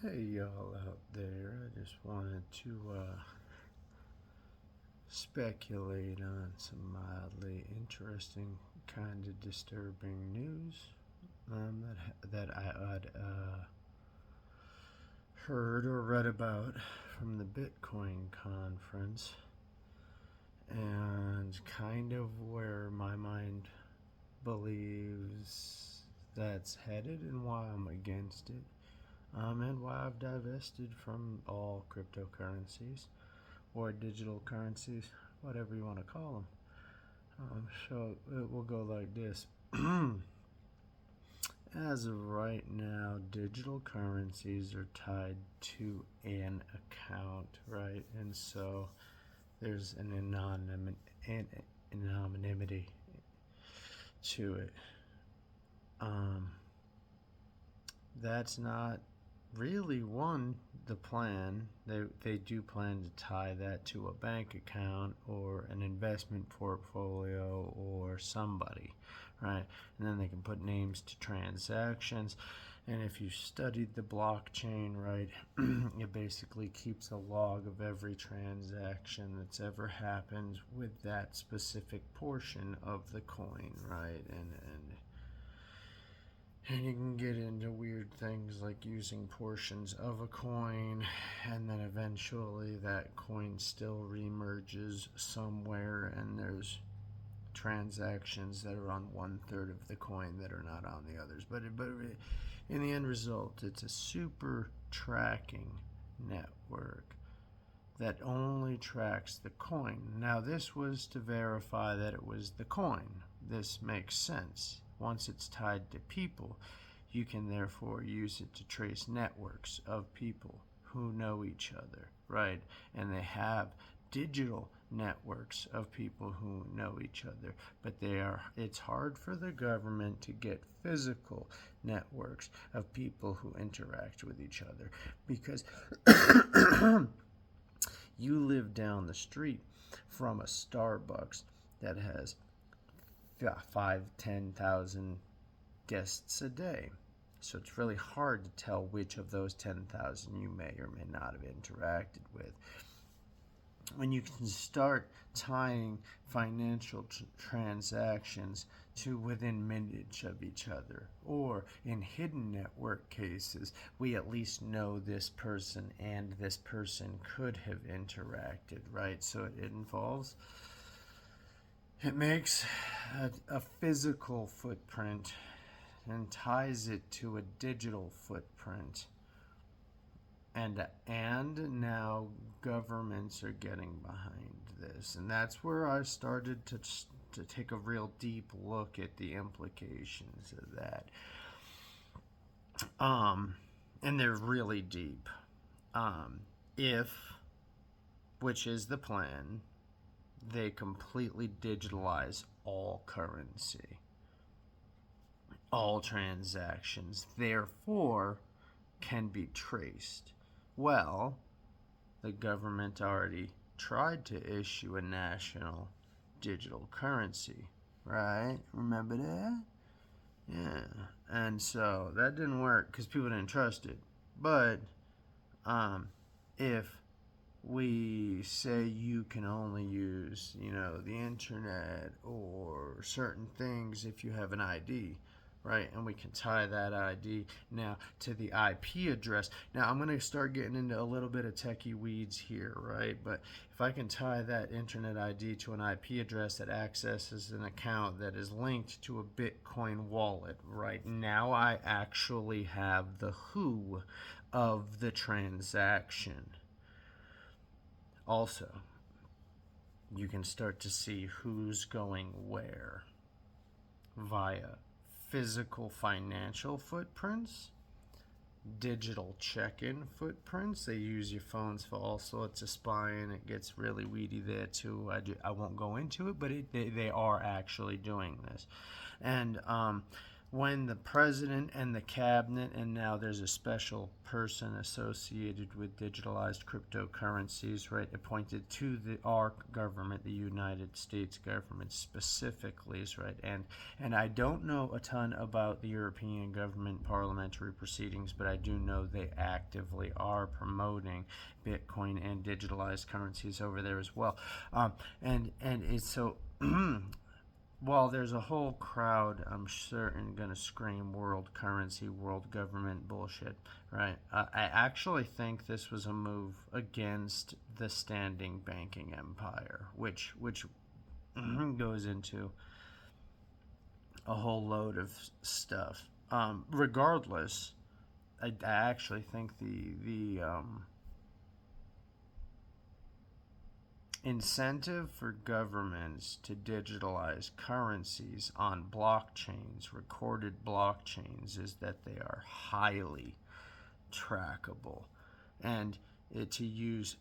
Hey y'all out there, I just wanted to speculate on some mildly interesting, kind of disturbing news that I heard or read about from the Bitcoin conference, and kind of where my mind believes that's headed and why I'm against it. And why I've divested from all cryptocurrencies or digital currencies, whatever you want to call them. So it will go like this. As of right now, digital currencies are tied to an account, right? And so there's an anonymity to it. Um, that's not really the plan. They do plan to tie that to a bank account or an investment portfolio or somebody, right? And then they can put names to transactions. And if you studied the blockchain, right, it basically keeps a log of every transaction that's ever happened with that specific portion of the coin, right? And you can get into weird things like using portions of a coin, and then eventually that coin still remerges somewhere, and there's transactions that are on 1/3 of the coin that are not on the others. But in the end result, it's a super tracking network that only tracks the coin. Now, this was to verify that it was the coin. This makes sense. Once it's tied to people, you can therefore use it to trace networks of people who know each other, right? And they have digital networks of people who know each other, but it's hard for the government to get physical networks of people who interact with each other because you live down the street from a Starbucks that has 5-10,000 guests a day. So it's really hard to tell which of those 10,000 you may or may not have interacted with. When you can start tying financial transactions to within minutes of each other, or in hidden network cases, we at least know this person and this person could have interacted, right? So it makes a physical footprint and ties it to a digital footprint. And now governments are getting behind this, and that's where I started to take a real deep look at the implications of that. And they're really deep. If, which is the plan, they completely digitalize all currency, all transactions, therefore can be traced. Well, the government already tried to issue a national digital currency, right? Remember that? Yeah. And so that didn't work because people didn't trust it. But if we say you can only use, the internet or certain things if you have an ID, right? And we can tie that ID now to the IP address. Now, I'm going to start getting into a little bit of techie weeds here, right? But if I can tie that internet ID to an IP address that accesses an account that is linked to a Bitcoin wallet, right? Now I actually have the who of the transaction. Also, you can start to see who's going where via physical financial footprints, digital check-in footprints. They use your phones for all sorts of spying. It gets really weedy there too. I won't go into it, but they are actually doing this. And when the president and the cabinet, and now there's a special person associated with digitalized cryptocurrencies, right, appointed to our government, the United States government specifically, right, and I don't know a ton about the European government parliamentary proceedings, but I do know they actively are promoting Bitcoin and digitalized currencies over there as well, and it's so. Well, there's a whole crowd, I'm certain, going to scream world currency, world government bullshit, right? I actually think this was a move against the standing banking empire, which goes into a whole load of stuff. Regardless, I actually think the incentive for governments to digitalize currencies on blockchains, recorded blockchains, is that they are highly trackable, and to use,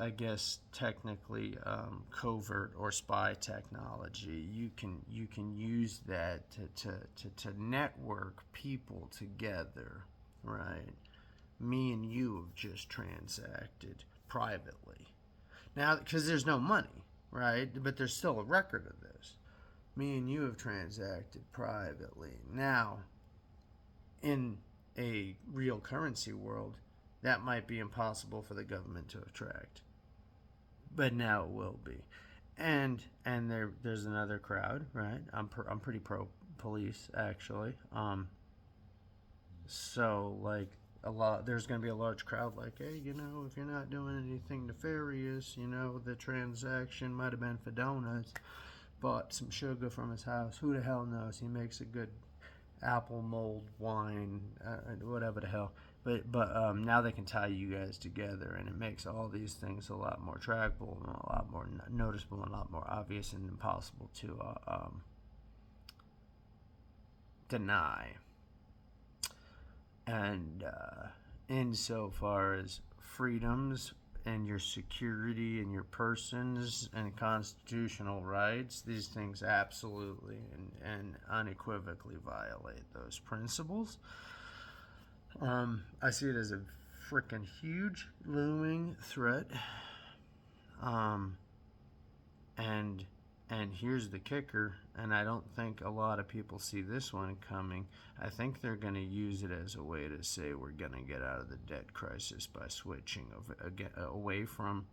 I guess, technically covert or spy technology. You can use that to network people together, right? Me and you have just transacted privately. Now, because there's no money, right? But there's still a record of this. Me and you have transacted privately. Now, in a real currency world, that might be impossible for the government to track. But now it will be. And there's another crowd, right? I'm pretty pro police, actually. So like, there's going to be a large crowd like, hey, if you're not doing anything nefarious, the transaction might have been for donuts, bought some sugar from his house, who the hell knows, he makes a good apple mold wine, whatever the hell, but now they can tie you guys together, and it makes all these things a lot more trackable and a lot more noticeable and a lot more obvious and impossible to deny. And insofar as freedoms and your security and your persons and constitutional rights, these things absolutely and unequivocally violate those principles. I see it as a freaking huge looming threat. And here's the kicker, and I don't think a lot of people see this one coming. I think they're going to use it as a way to say we're going to get out of the debt crisis by switching away from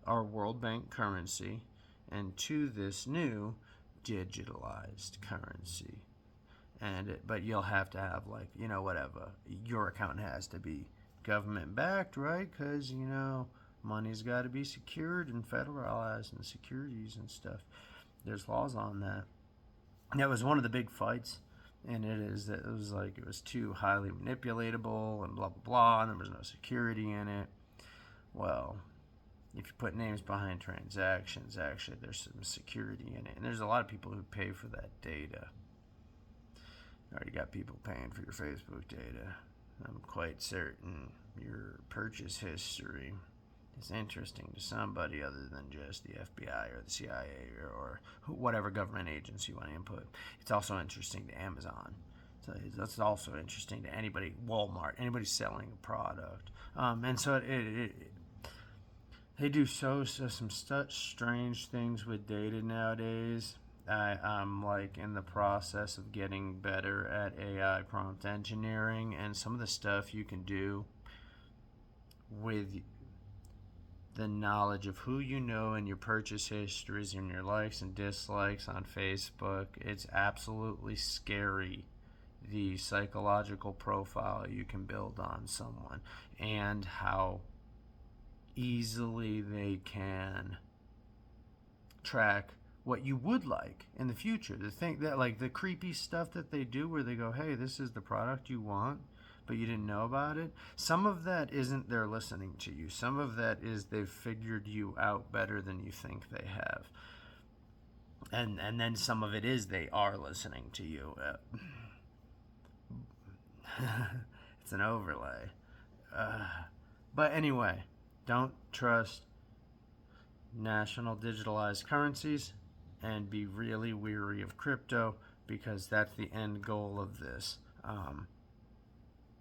our World Bank currency and to this new digitalized currency. But you'll have to have, whatever. Your account has to be government backed, right? Because, money's got to be secured and federalized and securities and stuff. There's laws on that. That was one of the big fights, and it was too highly manipulatable and blah, blah, blah, and there was no security in it. Well, if you put names behind transactions, actually there's some security in it, and there's a lot of people who pay for that data. You already got people paying for your Facebook data. I'm quite certain your purchase history is interesting to somebody other than just the FBI or the CIA or whatever government agency you want to input. It's also interesting to Amazon. So that's also interesting to anybody, Walmart, anybody selling a product. And so they do some such strange things with data nowadays. I'm in the process of getting better at AI prompt engineering, and some of the stuff you can do with the knowledge of who you know and your purchase histories and your likes and dislikes on Facebook. It's absolutely scary, the psychological profile you can build on someone and how easily they can track what you would like in the future. The thing that, the creepy stuff that they do where they go, hey, this is the product you want, but you didn't know about it. Some of that isn't they're listening to you. Some of that is they've figured you out better than you think they have. And then some of it is they are listening to you. It's an overlay. But anyway, don't trust national digitalized currencies and be really weary of crypto. because that's the end goal of this.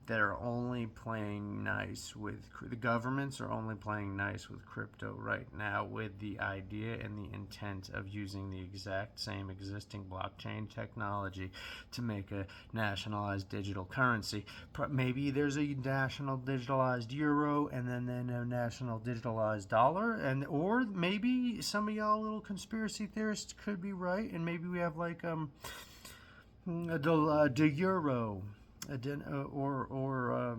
That are only playing nice with the governments are only playing nice with crypto right now, with the idea and the intent of using the exact same existing blockchain technology to make a nationalized digital currency. Maybe there's a national digitalized euro, and then a national digitalized dollar, and or maybe some of y'all little conspiracy theorists could be right, and maybe we have like the euro, or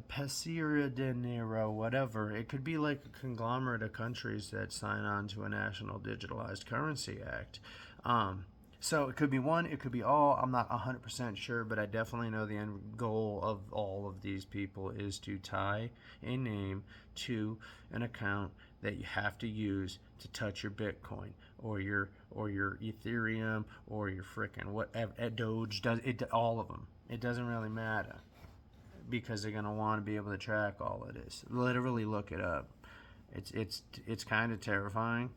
Pesira de Nero, whatever. It could be like a conglomerate of countries that sign on to a National Digitalized Currency Act. So it could be one, it could be all. I'm not 100% sure, but I definitely know the end goal of all of these people is to tie a name to an account that you have to use to touch your Bitcoin or your Ethereum or your frickin' whatever Doge does it. All of them. It doesn't really matter because they're gonna want to be able to track all of this. Literally look it up. It's kind of terrifying.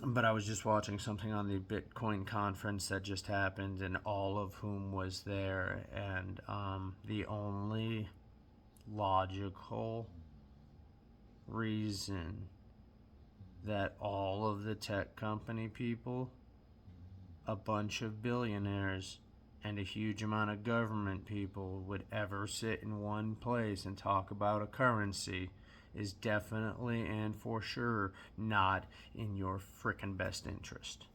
But I was just watching something on the Bitcoin conference that just happened, and all of whom was there, and the only logical reason that all of the tech company people, a bunch of billionaires, and a huge amount of government people would ever sit in one place and talk about a currency is definitely and for sure not in your frickin' best interest.